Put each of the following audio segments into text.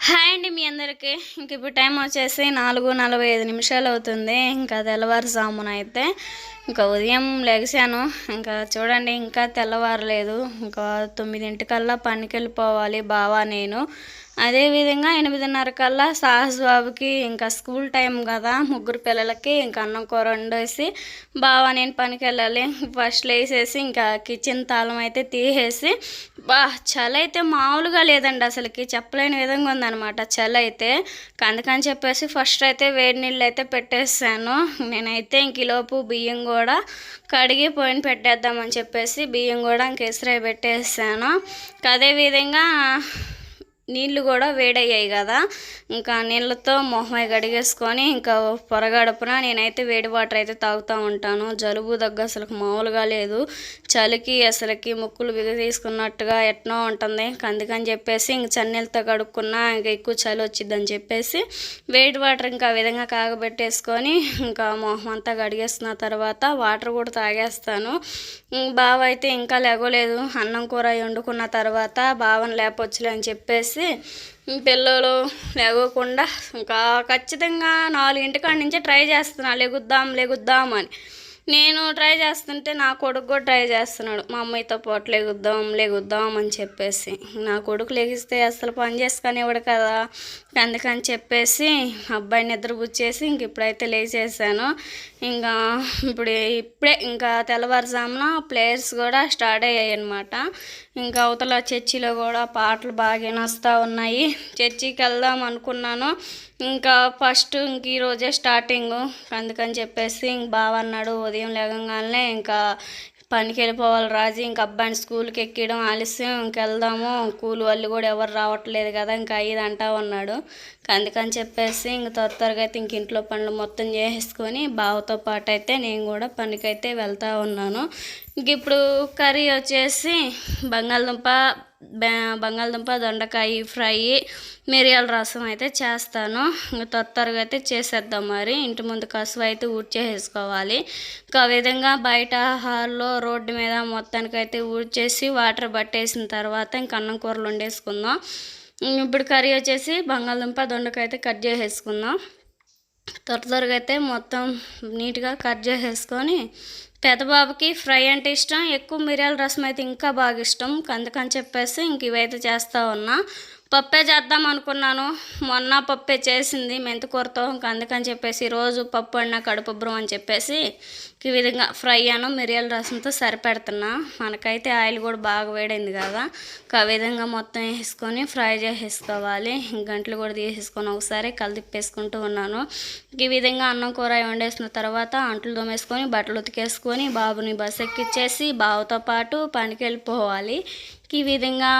Hi అండి మీ అందరికీ. ఇప్పుడు టైం వచ్చేసి 4:45 అవుతుంది. ఇంకా తెల్లవారుజామున అయితే ఇంకా ఉదయం లెగిసాను. ఇంకా చూడండి ఇంకా తెల్లవారలేదు. ఇంకా 9 పనికి వెళ్ళిపోవాలి బావ నేను. అదేవిధంగా 8:30 కల్లా సాహస్ బాబుకి ఇంకా స్కూల్ టైం కదా, ముగ్గురు పిల్లలకి ఇంకా అన్నం కూర వండేసి బావ నేను పనికి వెళ్ళాలి. ఫస్ట్ లేసేసి ఇంకా కిచెన్ తాళం అయితే తీసేసి చలి అయితే మామూలుగా లేదండి, అసలుకి చెప్పలేని విధంగా ఉందన్నమాట చలి అయితే. అందుకని చెప్పేసి ఫస్ట్ అయితే వేడి నీళ్ళు అయితే పెట్టేసాను. నేనైతే ఇంకలోపు బియ్యం కూడా కడిగి పోయిన పెట్టేద్దామని చెప్పేసి బియ్యం కూడా ఇంకెసరాయి పెట్టేసాను. అదేవిధంగా నీళ్ళు కూడా వేడయ్యాయి కదా, ఇంకా నీళ్ళతో మొహమై కడిగేసుకొని ఇంకా పొరగడుపున నేనైతే వేడి వాటర్ అయితే తాగుతూ ఉంటాను. జలుబు దగ్గు అసలు మామూలుగా లేదు. చలికి అసలుకి ముక్కులు తీసుకున్నట్టుగా ఎట్నో ఉంటుంది. అందుకని చెప్పేసి ఇంక చన్నీళ్ళతో కడుక్కున్నా ఇంకా ఎక్కువ చలి వచ్చిద్దని చెప్పేసి వేడి వాటర్ ఇంకా ఆ విధంగా కాగబెట్టేసుకొని ఇంకా మొహం అంతా కడిగేసుకున్న తర్వాత వాటర్ కూడా తాగేస్తాను. బావ అయితే ఇంకా లేగలేదు. అన్నం కూర వండుకున్న తర్వాత బావని లేపొచ్చులే అని చెప్పేసి పిల్లలు లేవకుండా ఇంకా ఖచ్చితంగా 4 నుంచే ట్రై చేస్తున్నా లెగుద్దాం అని. నేను ట్రై చేస్తుంటే నా కొడుకు కూడా ట్రై చేస్తున్నాడు, మా అమ్మాయితో పాటు లెగుద్దాం అని చెప్పేసి. నా కొడుకు లెగిస్తే అసలు పని చేసుకునేవాడు కదా, అందుకని చెప్పేసి అబ్బాయి నిద్రపుచ్చేసి ఇంక ఇప్పుడైతే లేచేసాను. ఇంకా ఇప్పుడే ఇంకా తెల్లవారుజామున ప్లేయర్స్ కూడా స్టార్ట్ అయ్యాయి అన్నమాట. ఇంకా అవతల చర్చిలో కూడా పాటలు బాగా వస్తూ ఉన్నాయి. చర్చికి వెళ్దాం అనుకున్నాను, ఇంకా ఫస్ట్ ఈరోజే స్టార్టింగు. అందుకని చెప్పేసి ఇంక బావ అన్నాడు ఉదయం లేవగానే ఇంకా పనికి వెళ్ళిపోవాలి రాజు, ఇంక అబ్బాయిని స్కూల్కి ఎక్కడం ఆలస్యం, ఇంకెళ్దాము కూలి వాళ్ళు కూడా ఎవరు రావట్లేదు కదా, ఇంకా 5 అంటా ఉన్నాడు. అందుకని చెప్పేసి ఇంక త్వరగా అయితే ఇంక ఇంట్లో పనులు మొత్తం చేసేసుకొని బావతో పాటు అయితే నేను కూడా పనికైతే వెళ్తూ ఉన్నాను. ఇంక ఇప్పుడు కర్రీ వచ్చేసి బంగాళదుంప దొండకాయ ఫ్రై, మిరియాల రసం అయితే చేస్తాను. ఇంకా త్వరగా అయితే చేసేద్దాం. మరి ఇంటి ముందు కసువు అయితే ఊడ్చేసుకోవాలి. ఇంకా ఆ విధంగా బయట హాల్లో రోడ్డు మీద మొత్తానికైతే ఊడ్చేసి వాటర్ పట్టేసిన తర్వాత ఇంక అన్నం కూరలు వండేసుకుందాం. ఇప్పుడు కర్రీ వచ్చేసి బంగాళదుంప దొండకాయ అయితే కట్ చేసేసుకుందాం. త్వరగా అయితే మొత్తం నీట్గా కట్ చేసేసుకొని పెద్ద బాబుకి ఫ్రై అంటే ఇష్టం, ఎక్కువ మిరియాల రసం అయితే ఇంకా బాగా ఇష్టం. అందుకని చెప్పేసి ఇంక ఇవైతే చేస్తూ ఉన్నా. పప్పే చేద్దాం అనుకున్నాను, మొన్న పప్పే చేసింది మెంతికూరతో. అందుకని చెప్పేసి రోజు పప్పు అన్నా కడుపుబ్బరం అని చెప్పేసి ఈ విధంగా ఫ్రై మిరియాల రసంతో సరిపెడుతున్నా. మనకైతే ఆయిల్ కూడా బాగా వేడైంది కదా, ఆ విధంగా మొత్తం వేసుకొని ఫ్రై చేసేసుకోవాలి. గంటలు కూడా తీసేసుకొని ఒకసారి కలిదిప్పేసుకుంటూ ఉన్నాను. ఈ విధంగా అన్నం కూర వండేసిన తర్వాత అంట్లు తోమేసుకొని బట్టలు ఉతికేసుకొని బాబుని బస్ ఎక్కిచ్చేసి బావతో పాటు పనికి వెళ్ళిపోవాలి. ఈ విధంగా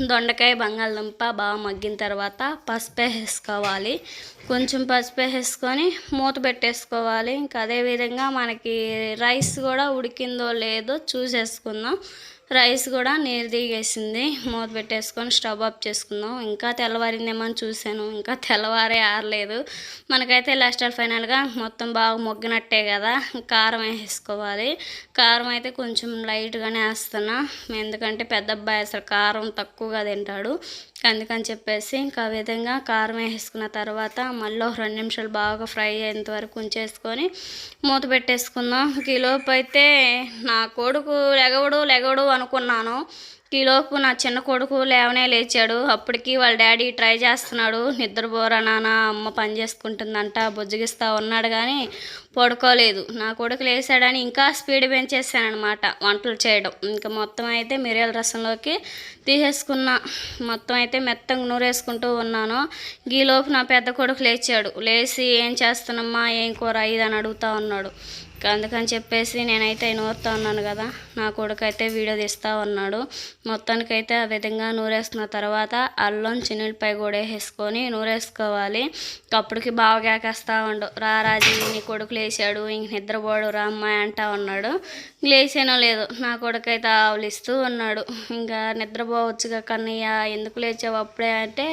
దొండకాయ బంగాళదుంప బాగా మగ్గిన తర్వాత పసుపు వేసుకోవాలి. కొంచెం పసుపు వేసుకొని మూత పెట్టేసుకోవాలి. ఇంకా అదేవిధంగా మనకి రైస్ కూడా ఉడికిందో లేదో చూసేసుకుందాం. రైస్ కూడా నీరు దిగేసింది. మూత పెట్టేసుకొని స్టవ్ ఆఫ్ చేసుకుందాం. ఇంకా తెల్లవారిందేమో అని చూశాను, ఇంకా తెల్లవారే ఆరలేదు. మనకైతే లాస్ట్ ఫైనల్గా మొత్తం బాగా మొగ్గినట్టే కదా. కారం వేసేసుకోవాలి. కారం అయితే కొంచెం లైట్గానే వేస్తున్నా, ఎందుకంటే పెద్ద అబ్బాయి అసలు కారం తక్కువగా తింటాడు. అందుకని చెప్పేసి ఇంకా ఆ విధంగా కారం వేసుకున్న తర్వాత మళ్ళీ 2 నిమిషాలు బాగా ఫ్రై అయ్యేంత వరకు ఉంచేసుకొని మూత పెట్టేసుకుందాం. ఈలోపు అయితే నా కొడుకు లెగవడు అనుకున్నాను. ఈలోపు నా చిన్న కొడుకు లేచాడు. అప్పటికి వాళ్ళ డాడీ ట్రై చేస్తున్నాడు, నిద్రపోరా నాన్న అమ్మ పని చేసుకుంటుందంట బుజ్జగిస్తూ ఉన్నాడు కానీ పడుకోలేదు. నా కొడుకు లేచాడని ఇంకా స్పీడ్ పెంచేసానమాట వంటలు చేయడం. ఇంకా మొత్తం అయితే మిరియాల రసంలోకి తీసేసుకున్నా. మొత్తం అయితే మెత్తగా నూరేసుకుంటూ ఉన్నాను. ఈలోపు నా పెద్ద కొడుకు లేచి ఏం చేస్తున్నామ్మా ఏం కూర ఇదని అడుగుతూ ఉన్నాడు. అందుకని చెప్పేసి నేనైతే నూరుతూ ఉన్నాను కదా, నా కొడుకు అయితే వీడియో తీస్తూ ఉన్నాడు. మొత్తానికైతే ఆ విధంగా నూరేసుకున్న తర్వాత అల్లం చిన్నులపై కూడా వేసుకొని నూరేసుకోవాలి. అప్పటికి బాగా కేకేస్తూ ఉండు, రాజీ నీ కొడుకు లేచాడు ఇంక నిద్రపోడు రా అమ్మాయి అంటా ఉన్నాడు. లేచానో లేదు నా కొడుకు అయితే ఆవులిస్తూ ఉన్నాడు. ఇంకా నిద్రపోవచ్చుగా కన్నయ్య ఎందుకు లేచావు అప్పుడే అంటే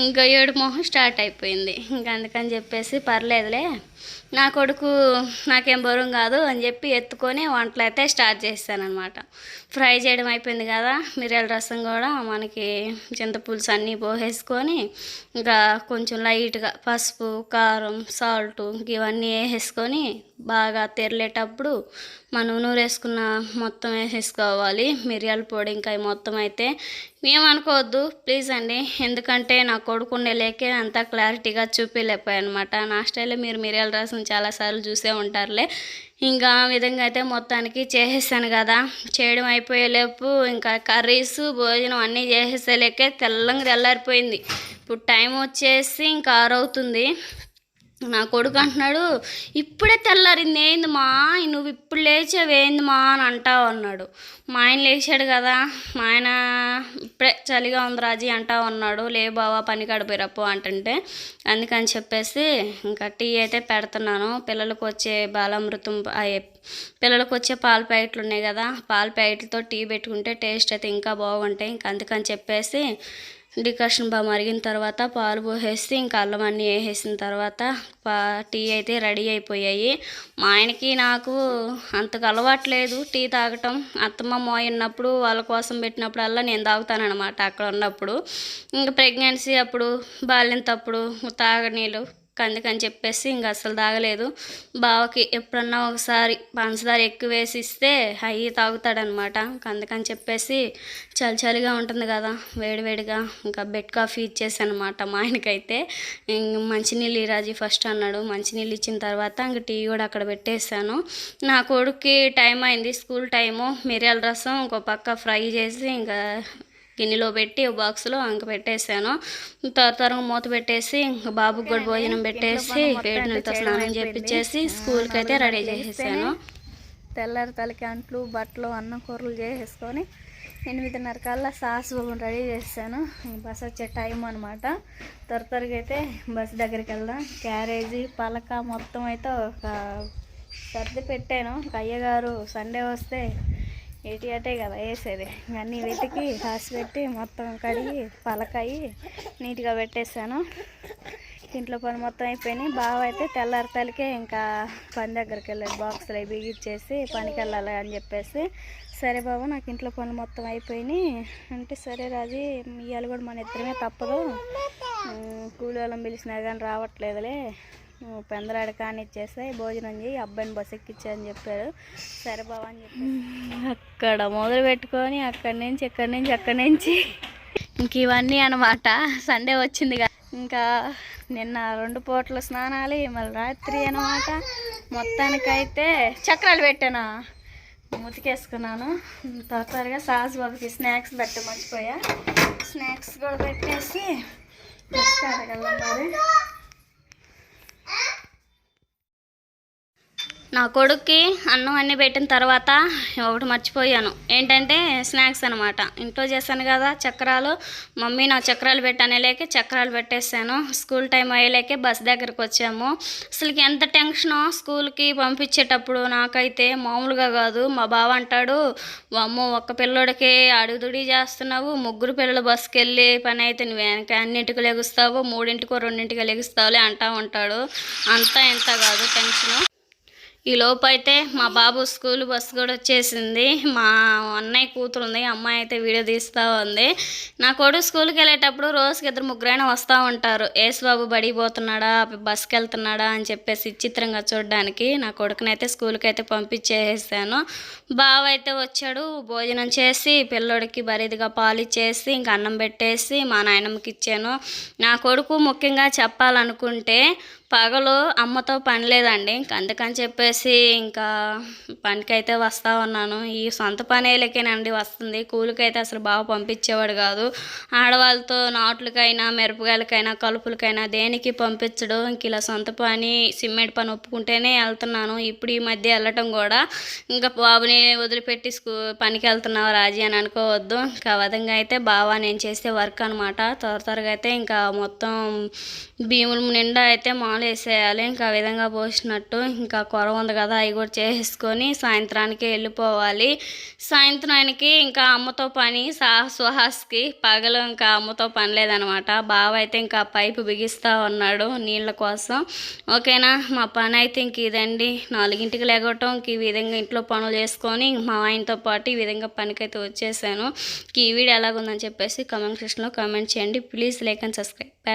ఇంకా ఏడు మొహం స్టార్ట్ అయిపోయింది. ఇంకా అందుకని చెప్పేసి పర్లేదులే నా కొడుకు నాకేం బరువు కాదు అని చెప్పి ఎత్తుకొని వంటలు అయితే స్టార్ట్ చేశానమాట. ఫ్రై చేయడం అయిపోయింది కదా, మిరియాల రసం కూడా మనకి చింతపులుసు అన్నీ పోసేసుకొని ఇంకా కొంచెం లైట్గా పసుపు, కారం, సాల్ట్ ఇవన్నీ వేసేసుకొని బాగా తెరలేటప్పుడు మనం నూరేసుకున్న మొత్తం వేసేసుకోవాలి. మిరియాల పొడి ఇంకా మొత్తం అయితే ఏమనుకోవద్దు ప్లీజ్ అండి, ఎందుకంటే నా కొడుకునే లేకే అంత క్లారిటీగా చూపించలేకపోయాయి అనమాట. నా స్టైల్లో మీరు మిరియాల రసం చాలాసార్లు చూసే ఉంటారులే. ఇంకా ఆ విధంగా అయితే మొత్తానికి చేసేసాను కదా. చేయడం అయిపోయేలోపు ఇంకా కర్రీస్ భోజనం అన్నీ చేసేసేలేకే తెల్లంగా తెల్లారిపోయింది. ఇప్పుడు టైం వచ్చేసి ఇంకా 6 అవుతుంది. నా కొడుకు అంటున్నాడు, ఇప్పుడే తెల్లారింది ఏంది మా, నువ్వు ఇప్పుడు లేచావేంది మా అని అంటావు అన్నాడు. మా ఆయన లేచాడు కదా, మా ఆయన ఇప్పుడే చలిగా ఉంది రాజీ అంటావు అన్నాడు. లే బావా పని కడిపోయిరప్పు అంటుంటే అందుకని చెప్పేసి ఇంకా టీ అయితే పెడుతున్నాను. పిల్లలకు వచ్చే బాలామృతం పిల్లలకు వచ్చే పాల ప్యాకెట్లు ఉన్నాయి కదా, పాల ప్యాకెట్లతో టీ పెట్టుకుంటే టేస్ట్ అయితే ఇంకా బాగుంటాయి. ఇంకా అందుకని చెప్పేసి డికాషన్ బాగా మరిగిన తర్వాత పాలు పోసేసి ఇంకా అల్లం అన్నీ వేసేసిన తర్వాత టీ అయితే రెడీ అయిపోయాయి. మా ఆయనకి నాకు అంతకు అలవాట్లేదు టీ తాగటం. అత్తమ్మ మోయ ఉన్నప్పుడు వాళ్ళ కోసం పెట్టినప్పుడల్లా నేను తాగుతానమాట అక్కడ ఉన్నప్పుడు. ఇంకా ప్రెగ్నెన్సీ అప్పుడు బాలింతప్పుడు తాగనీళ్ళు అందుకని చెప్పేసి ఇంకా అసలు తాగలేదు. బావకి ఎప్పుడన్నా ఒకసారి పంచదార ఎక్కువ వేసి ఇస్తే అవి తాగుతాడనమాట. అందుకని చెప్పేసి చలిగా ఉంటుంది కదా, వేడివేడిగా ఇంకా బెడ్ కాఫీ ఇచ్చేసానమాట మా ఆయనకైతే. మంచినీళ్ళు రాజీ ఫస్ట్ అన్నాడు. మంచినీళ్ళు ఇచ్చిన తర్వాత ఇంక టీ కూడా అక్కడ పెట్టేశాను. నా కొడుక్కి టైం అయింది, స్కూల్ టైము. మిరియాల రసం ఇంకో పక్క ఫ్రై చేసి ఇంకా గిన్నెలో పెట్టి బాక్స్లో ఇంక పెట్టేశాను. త్వరగా మూత పెట్టేసి ఇంకా బాబుకి కూడా భోజనం పెట్టేసి వేడి నీళ్ళతో స్నానం చేపించేసి స్కూల్కి అయితే రెడీ చేసేసాను. తెల్లారి తలకి అంట్లు బట్టలు అన్నం కూరలు చేసేసుకొని 8:30 కల్లా సాస్ రెడీ చేశాను. బస్ వచ్చే టైం అనమాట. త్వరగా అయితే బస్ దగ్గరికి వెళ్దాం. క్యారేజీ పలక మొత్తం అయితే ఒక సర్ది పెట్టాను. అయ్యగారు సండే వస్తే అటే కదా వేసేది. అన్నీ వెతికి రాసి పెట్టి మొత్తం కడిగి పలకాయి నీట్గా పెట్టేశాను. ఇంట్లో పని మొత్తం అయిపోయినాయి. బావ అయితే తెల్లారి తలకే ఇంకా పని దగ్గరికి వెళ్ళాడు. బాక్సులు అవి బిగిచ్చేసి పనికి వెళ్ళాలి అని చెప్పేసి, సరే బాబు నాకు ఇంట్లో పనులు మొత్తం అయిపోయినాయి అంటే, సరే రాజీ ఇవాళ కూడా మన ఇద్దరమే తప్పదు, కూలి వాళ్ళని పిలిచినా కానీ రావట్లేదులే, నువ్వు పెందలాడ కానిచ్చేస్తే భోజనం చేయి, అబ్బాయిని బస్ ఎక్కిచ్చా అని చెప్పారు. సరే బాబా అని చెప్పి అక్కడ మొదలు పెట్టుకొని అక్కడి నుంచి ఇంక ఇవన్నీ అనమాట. సండే వచ్చింది కదా, ఇంకా నిన్న 2 పూటలు స్నానాలు, మళ్ళీ రాత్రి అనమాట. మొత్తానికైతే చక్రాలు పెట్టాను, ముతికేసుకున్నాను. త్వరగా సాస్ బాబుకి స్నాక్స్ మర్చిపోయా. స్నాక్స్ కూడా పెట్టేసి బస్ అడగలం మరి. నా కొడుక్కి అన్నం అన్నీ పెట్టిన తర్వాత ఒకటి మర్చిపోయాను, ఏంటంటే స్నాక్స్ అనమాట. ఇంట్లో చేశాను కదా చక్రాలు, మమ్మీ నా చక్రాలు పెట్టానే లేకే చక్రాలు పెట్టేశాను. స్కూల్ టైం అయ్యేలేకే బస్ దగ్గరకు వచ్చాము. అసలుకి ఎంత టెన్షనో స్కూల్కి పంపించేటప్పుడు నాకైతే మామూలుగా కాదు. మా బావ అంటాడు, అమ్మో ఒక్క పిల్లోడికి అడుగుదుడి చేస్తున్నావు, 3 పిల్లలు బస్కి వెళ్ళి పని అయితే నువ్వు అన్నింటికి లెగుస్తావు, 3ంటికో 2ంటికి లెగుస్తావులే అంటా ఉంటాడు. అంతా ఎంత కాదు టెన్షను. ఈ లోపు అయితే మా బాబు స్కూల్ బస్సు కూడా వచ్చేసింది. మా అన్నయ్య కూతురు ఉంది, అమ్మాయి అయితే వీడియో తీస్తూ ఉంది. నా కొడుకు స్కూల్కి వెళ్ళేటప్పుడు రోజుకి 2-3 వస్తూ ఉంటారు. ఏసు బాబు బడికి పోతున్నాడా, బస్కి వెళ్తున్నాడా అని చెప్పేసి చిత్రంగా చూడడానికి. నా కొడుకునైతే స్కూల్కి అయితే పంపించేసాను. బావ అయితే వచ్చాడు, భోజనం చేసి పిల్లోడికి బరీదిగా పాలు ఇచ్చేసి ఇంకా అన్నం పెట్టేసి మా నాయనమ్మకి ఇచ్చాను. నా కొడుకు ముఖ్యంగా చెప్పాలనుకుంటే పగలు అమ్మతో పని లేదండి, అందుకని చెప్పేసి ఇంకా పనికైతే వస్తూ ఉన్నాను. ఈ సొంత పనేలకేనండి వస్తుంది, కూలికైతే అసలు బాగా పంపించేవాడు కాదు. ఆడవాళ్ళతో నాట్లకైనా మిరపకాయలకైనా కలుపులకైనా దేనికి పంపించడు. ఇంక ఇలా సొంత పని సిమెంట్ పని ఒప్పుకుంటేనే వెళ్తున్నాను. ఇప్పుడు ఈ మధ్య వెళ్ళటం కూడా ఇంకా బాబుని వదిలిపెట్టి పనికి వెళ్తున్నావు రాజీ అని అనుకోవద్దు. ఇంకా విధంగా అయితే బాగా నేను చేసే వర్క్ అనమాట. త్వరగా అయితే ఇంకా మొత్తం భీముల నిండా అయితే వేసేయాలి. ఇంకా ఆ విధంగా పోసినట్టు ఇంకా కొరవ ఉంది కదా, అవి కూడా చేసేసుకొని సాయంత్రానికి వెళ్ళిపోవాలి. సాయంత్రానికి ఇంకా అమ్మతో పని, సుహాస్కి పగలు ఇంకా అమ్మతో పని లేదనమాట. బావ అయితే ఇంకా పైపు బిగిస్తూ ఉన్నాడు నీళ్ళ కోసం. ఓకేనా, మా పని అయితే ఇంక ఇదండి. 4ంటికి లేగటం, ఇంక ఈ విధంగా ఇంట్లో పనులు చేసుకొని మా ఆయనతో పాటు ఈ విధంగా పనికైతే వచ్చేసాను. ఈ వీడియో ఎలాగుందని చెప్పేసి కామెంట్ సెక్షన్లో కామెంట్ చేయండి. Please like and subscribe.